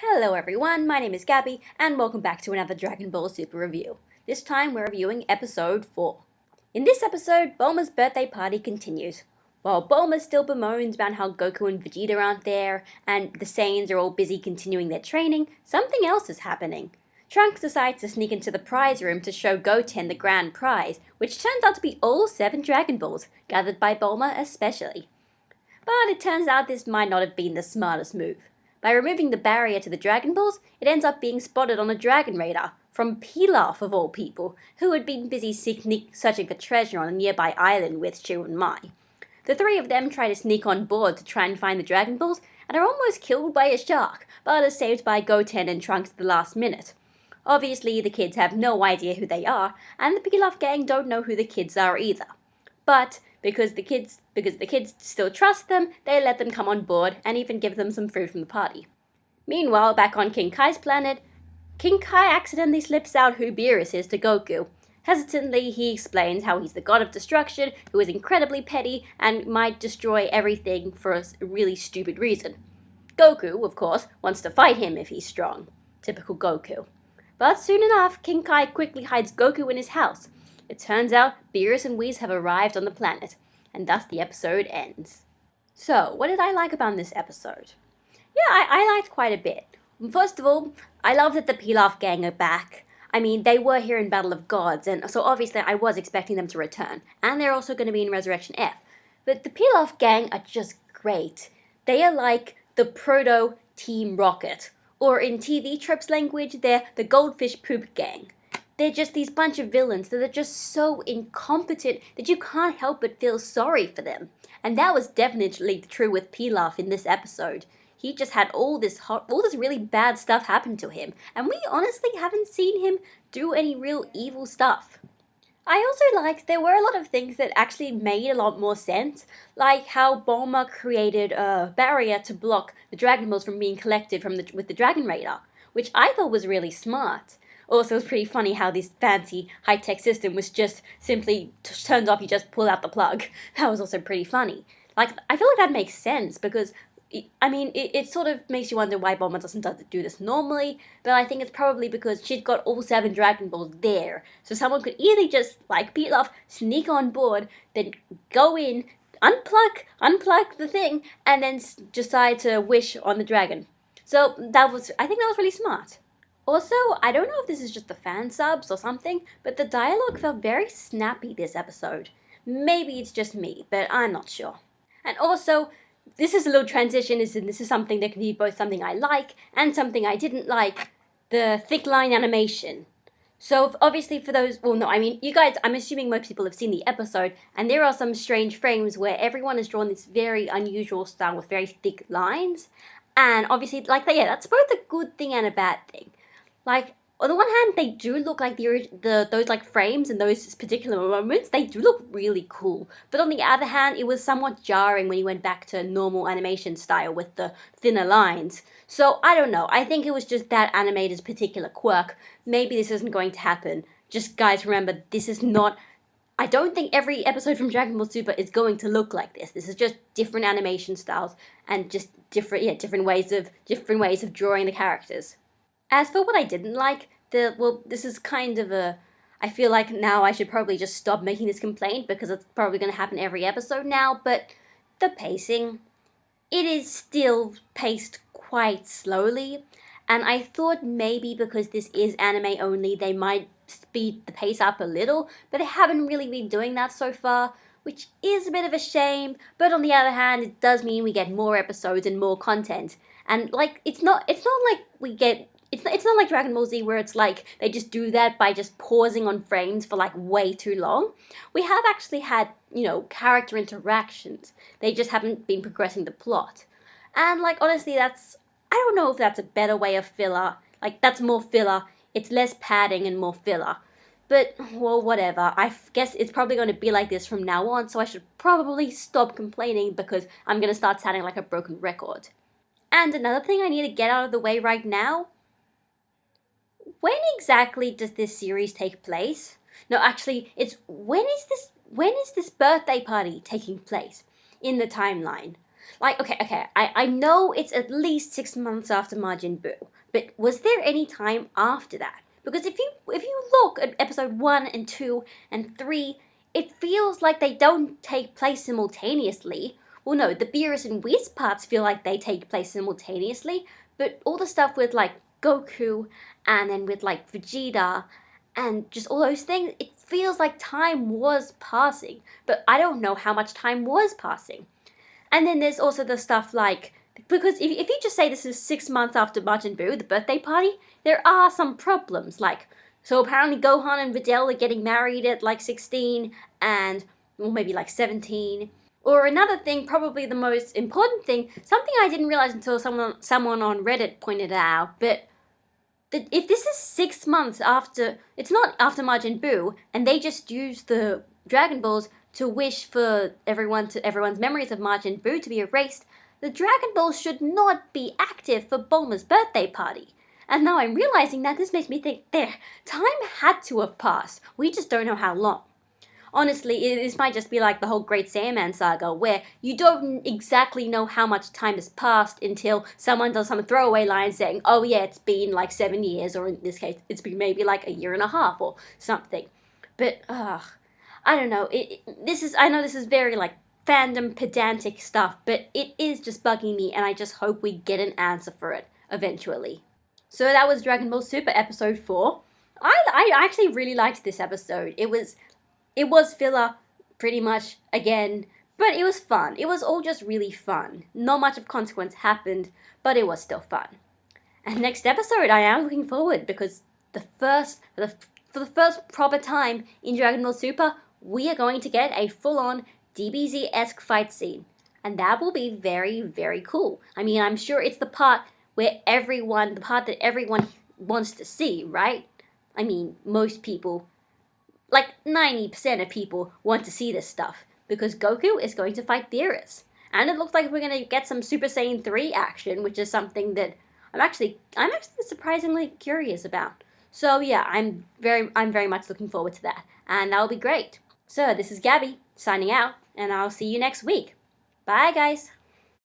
Hello everyone, my name is Gabby, and welcome back to another Dragon Ball Super review. This time we're reviewing episode 4. In this episode, Bulma's birthday party continues. While Bulma still bemoans about how Goku and Vegeta aren't there, and the Saiyans are all busy continuing their training, something else is happening. Trunks decides to sneak into the prize room to show Goten the grand prize, which turns out to be all 7 Dragon Balls, gathered by Bulma especially. But it turns out this might not have been the smartest move. By removing the barrier to the Dragon Balls, it ends up being spotted on a Dragon Radar, from Pilaf of all people, who had been busy searching for treasure on a nearby island with Chu and Mai. The 3 of them try to sneak on board to try and find the Dragon Balls, and are almost killed by a shark, but are saved by Goten and Trunks at the last minute. Obviously, the kids have no idea who they are, and the Pilaf gang don't know who the kids are either. But because the kids still trust them, they let them come on board and even give them some food from the party. Meanwhile, back on King Kai's planet, King Kai accidentally slips out who Beerus is to Goku. Hesitantly, he explains how he's the god of destruction, who is incredibly petty and might destroy everything for a really stupid reason. Goku, of course, wants to fight him if he's strong. Typical Goku. But soon enough, King Kai quickly hides Goku in his house. It turns out Beerus and Whis have arrived on the planet, and thus the episode ends. So, what did I like about this episode? Yeah, I liked quite a bit. First of all, I love that the Pilaf gang are back. I mean, they were here in Battle of Gods, and so obviously I was expecting them to return. And they're also going to be in Resurrection F. But the Pilaf gang are just great. They are like the proto-Team Rocket. Or in TV Tropes language, they're the Goldfish Poop Gang. They're just these bunch of villains that are just so incompetent that you can't help but feel sorry for them. And that was definitely true with Pilaf in this episode. He just had all this really bad stuff happen to him, and we honestly haven't seen him do any real evil stuff. I also liked there were a lot of things that actually made a lot more sense, like how Bulma created a barrier to block the Dragon Balls from being collected with the Dragon Radar, which I thought was really smart. Also, it was pretty funny how this fancy high-tech system was just simply turns off, you just pull out the plug. That was also pretty funny. Like, I feel like that makes sense because, it sort of makes you wonder why Bulma doesn't do this normally, but I think it's probably because she's got all 7 Dragon Balls there. So someone could either just, like Pilaf, sneak on board, then go in, unplug the thing, and then decide to wish on the dragon. So I think that was really smart. Also, I don't know if this is just the fan subs or something, but the dialogue felt very snappy this episode. Maybe it's just me, but I'm not sure. And also, this is a little transition, this is something that can be both something I like and something I didn't like, the thick line animation. So obviously for those, you guys, I'm assuming most people have seen the episode, and there are some strange frames where everyone has drawn this very unusual style with very thick lines. And obviously, that's both a good thing and a bad thing. Like, on the one hand, they do look like those frames and those particular moments, they do look really cool. But on the other hand, it was somewhat jarring when you went back to normal animation style with the thinner lines. So, I don't know. I think it was just that animator's particular quirk. Maybe this isn't going to happen. Just, guys, remember, this is not... I don't think every episode from Dragon Ball Super is going to look like this. This is just different animation styles and just different ways of drawing the characters. As for what I didn't like, this is kind of I feel like now I should probably just stop making this complaint because it's probably going to happen every episode now, but the pacing, it is still paced quite slowly, and I thought maybe because this is anime only, they might speed the pace up a little, but they haven't really been doing that so far, which is a bit of a shame, but on the other hand, it does mean we get more episodes and more content, and it's not like Dragon Ball Z where it's like they just do that by just pausing on frames for way too long. We have actually had, character interactions. They just haven't been progressing the plot. And honestly, I don't know if that's a better way of filler. That's more filler. It's less padding and more filler. But, well, whatever. I guess it's probably going to be like this from now on, so I should probably stop complaining because I'm going to start sounding like a broken record. And another thing I need to get out of the way right now, when exactly does this series take place? No, actually, it's when is this birthday party taking place in the timeline? Like, okay, I know it's at least 6 months after Majin Buu, but was there any time after that? Because if you look at episode 1 and 2 and 3, it feels like they don't take place simultaneously. Well, no, the Beerus and Whis parts feel like they take place simultaneously, but all the stuff with, like, Goku, and then with, like, Vegeta, and just all those things, it feels like time was passing, but I don't know how much time was passing. And then there's also the stuff like, because if you just say this is 6 months after Majin Buu, the birthday party, there are some problems. Like, so apparently Gohan and Videl are getting married at like 16 and, well, maybe like 17. Or another thing, probably the most important thing, something I didn't realize until someone on Reddit pointed out, but if this is 6 months after, it's not after Majin Buu, and they just use the Dragon Balls to wish for everyone's memories of Majin Buu to be erased, the Dragon Balls should not be active for Bulma's birthday party. And now I'm realizing that this makes me think, time had to have passed. We just don't know how long. Honestly, this might just be like the whole Great Saiyaman saga, where you don't exactly know how much time has passed until someone does some throwaway line saying, oh yeah, it's been like 7 years, or in this case, it's been maybe like a year and a half or something. But, I don't know, I know this is very like fandom pedantic stuff, but it is just bugging me, and I just hope we get an answer for it eventually. So that was Dragon Ball Super episode 4. I actually really liked this episode. It was filler, pretty much, again, but it was fun. It was all just really fun. Not much of consequence happened, but it was still fun. And next episode, I am looking forward, because for the first proper time in Dragon Ball Super, we are going to get a full-on DBZ-esque fight scene. And that will be very, very cool. I mean, I'm sure it's the part that everyone wants to see, right? I mean, most people, like 90% of people, want to see this stuff, because Goku is going to fight Beerus. And it looks like we're going to get some Super Saiyan 3 action, which is something that I'm actually surprisingly curious about. So yeah, I'm very much looking forward to that, and that'll be great. So this is Gabby, signing out, and I'll see you next week. Bye guys!